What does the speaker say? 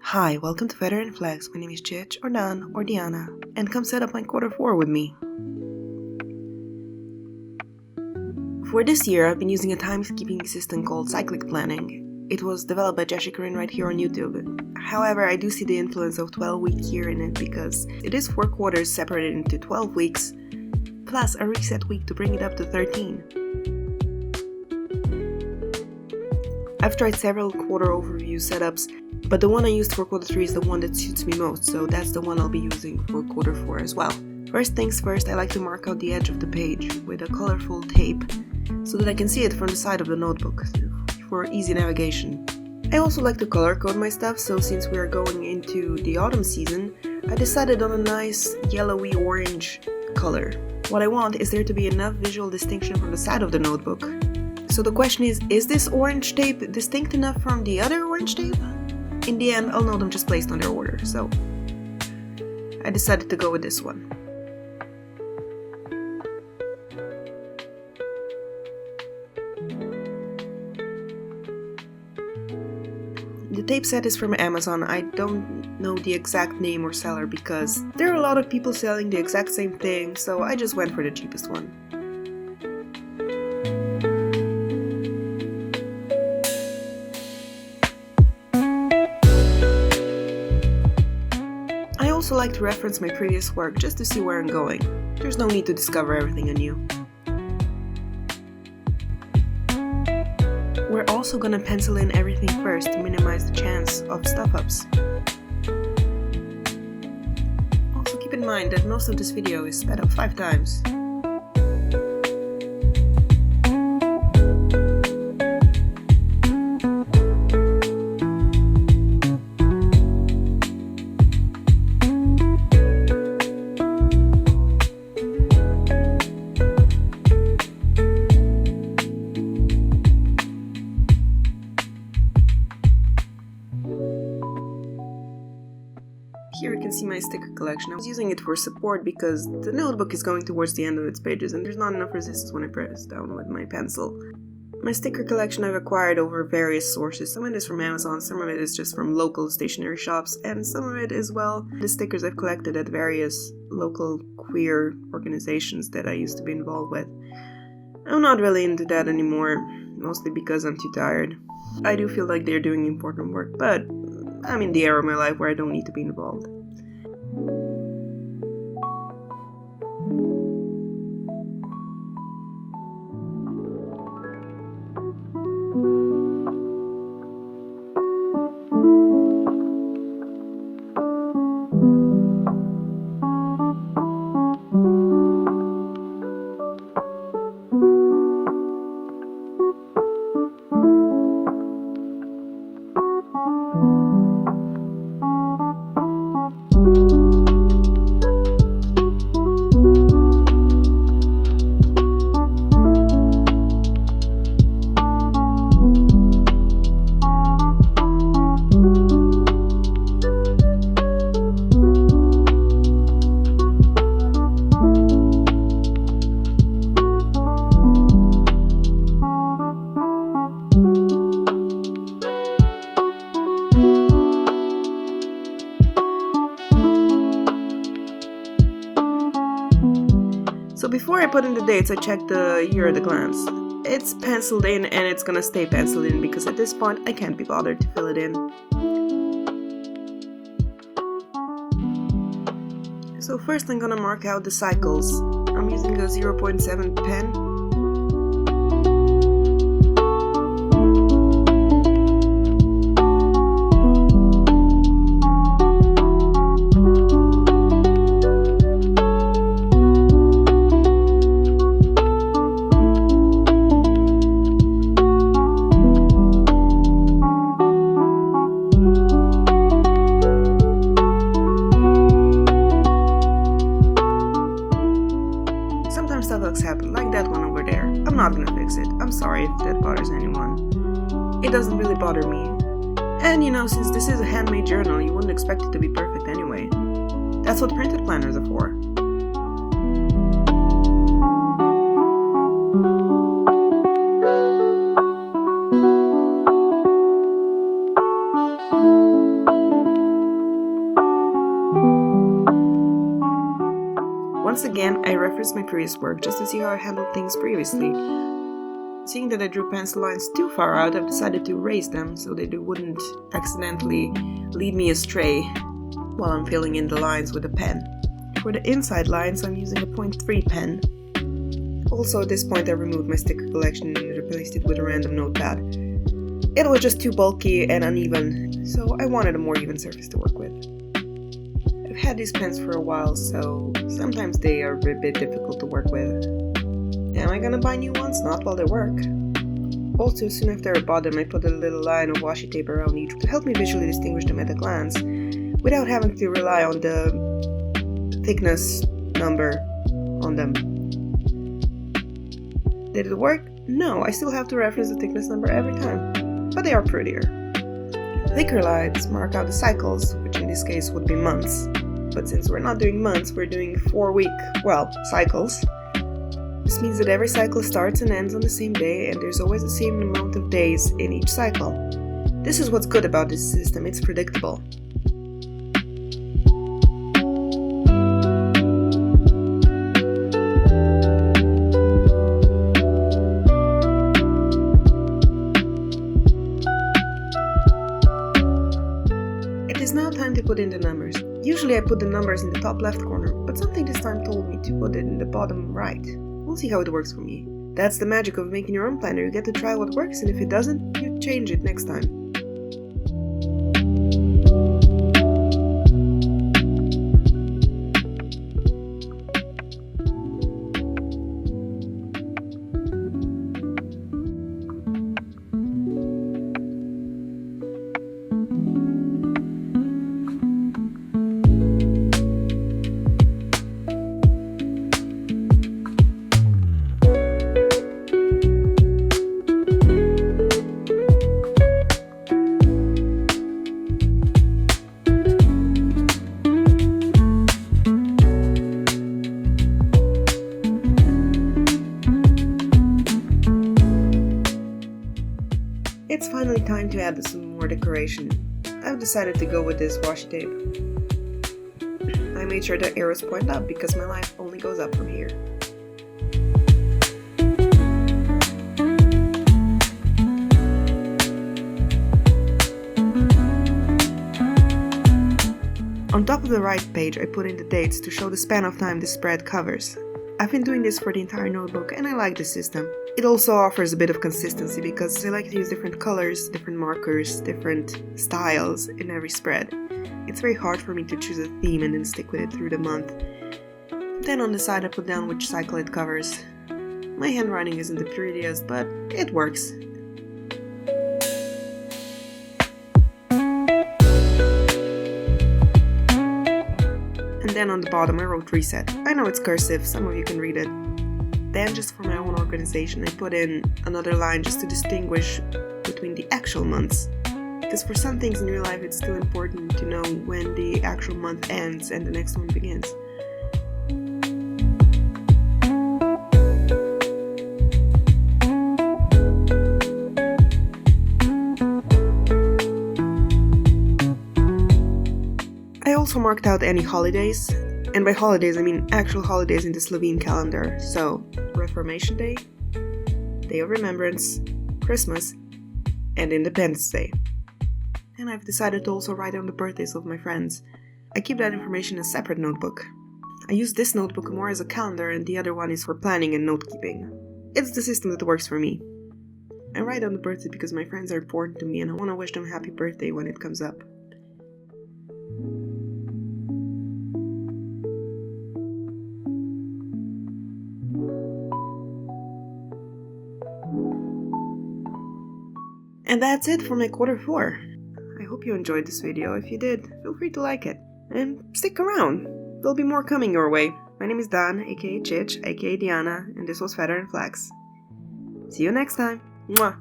Hi, welcome to Veteran Flags. My name is Chich, or Dan, or Diana, and come set up my Q4 with me. For this year, I've been using a timekeeping system called Cyclic Planning. It was developed by Jessica right here on YouTube. However, I do see the influence of 12-week year in it because it is 4 quarters separated into 12 weeks, plus a reset week to bring it up to 13. I've tried several quarter overview setups, but the one I used for Q3 is the one that suits me most, so that's the one I'll be using for Q4 as well. First things first, I like to mark out the edge of the page with a colorful tape so that I can see it from the side of the notebook for easy navigation. I also like to color code my stuff, so since we are going into the autumn season, I decided on a nice yellowy orange color. What I want is there to be enough visual distinction from the side of the notebook. So the question is this orange tape distinct enough from the other orange tape? In the end, I'll know them just placed on their order, so I decided to go with this one. The tape set is from Amazon. I don't know the exact name or seller because there are a lot of people selling the exact same thing, so I just went for the cheapest one. I also like to reference my previous work just to see where I'm going. There's no need to discover everything anew. We're also gonna pencil in everything first to minimize the chance of stuff-ups. Also keep in mind that most of this video is sped up 5 times. Here you can see my sticker collection. I was using it for support because the notebook is going towards the end of its pages and there's not enough resistance when I press down with my pencil. My sticker collection I've acquired over various sources. Some of it is from Amazon, some of it is just from local stationery shops, and some of it is, well, the stickers I've collected at various local queer organizations that I used to be involved with. I'm not really into that anymore, mostly because I'm too tired. I do feel like they're doing important work, but I'm in the era of my life where I don't need to be involved. So before I put in the dates, I checked the year at a glance. It's penciled in and it's gonna stay penciled in because at this point I can't be bothered to fill it in. So first I'm gonna mark out the cycles. I'm using a 0.7 pen. Sometimes stuff happen, like that one over there. I'm not gonna fix it. I'm sorry if that bothers anyone. It doesn't really bother me. And since this is a handmade journal, you wouldn't expect it to be perfect anyway. That's what printed planners are for. Once again, I referenced my previous work just to see how I handled things previously. Seeing that I drew pencil lines too far out, I've decided to erase them so that they wouldn't accidentally lead me astray while I'm filling in the lines with a pen. For the inside lines, I'm using a 0.3 pen. Also, at this point, I removed my sticker collection and replaced it with a random notepad. It was just too bulky and uneven, so I wanted a more even surface to work with. I've had these pens for a while, so sometimes they are a bit difficult to work with. Am I gonna buy new ones? Not while they work. Also, soon after I bought them, I put a little line of washi tape around each to help me visually distinguish them at a glance, without having to rely on the thickness number on them. Did it work? No, I still have to reference the thickness number every time, but they are prettier. Thicker lines mark out the cycles, which in this case would be months. But since we're not doing months, we're doing 4-week, cycles. This means that every cycle starts and ends on the same day, and there's always the same amount of days in each cycle. This is what's good about this system, it's predictable. It is now time to put in the numbers. Usually I put the numbers in the top left corner, but something this time told me to put it in the bottom right. We'll see how it works for me. That's the magic of making your own planner. You get to try what works, and if it doesn't, you change it next time. It's finally time to add some more decoration. I've decided to go with this washi tape. I made sure the arrows point up because my life only goes up from here. On top of the right page, I put in the dates to show the span of time this spread covers. I've been doing this for the entire notebook and I like this system. It also offers a bit of consistency because I like to use different colors, different markers, different styles in every spread. It's very hard for me to choose a theme and then stick with it through the month. Then on the side I put down which cycle it covers. My handwriting isn't the prettiest, but it works. And then on the bottom I wrote reset. I know it's cursive, some of you can read it. Then just for my own organization I put in another line just to distinguish between the actual months. Because for some things in real life it's still important to know when the actual month ends and the next one begins. I also marked out any holidays, and by holidays I mean actual holidays in the Slovene calendar, so Reformation Day, Day of Remembrance, Christmas, and Independence Day. And I've decided to also write down the birthdays of my friends. I keep that information in a separate notebook. I use this notebook more as a calendar and the other one is for planning and note-keeping. It's the system that works for me. I write down the birthday because my friends are important to me and I want to wish them happy birthday when it comes up. And that's it for my quarter 4. I hope you enjoyed this video. If you did, feel free to like it. And stick around. There'll be more coming your way. My name is Dan, aka Chich, aka Diana, and this was Feather and Flax. See you next time. Mwah!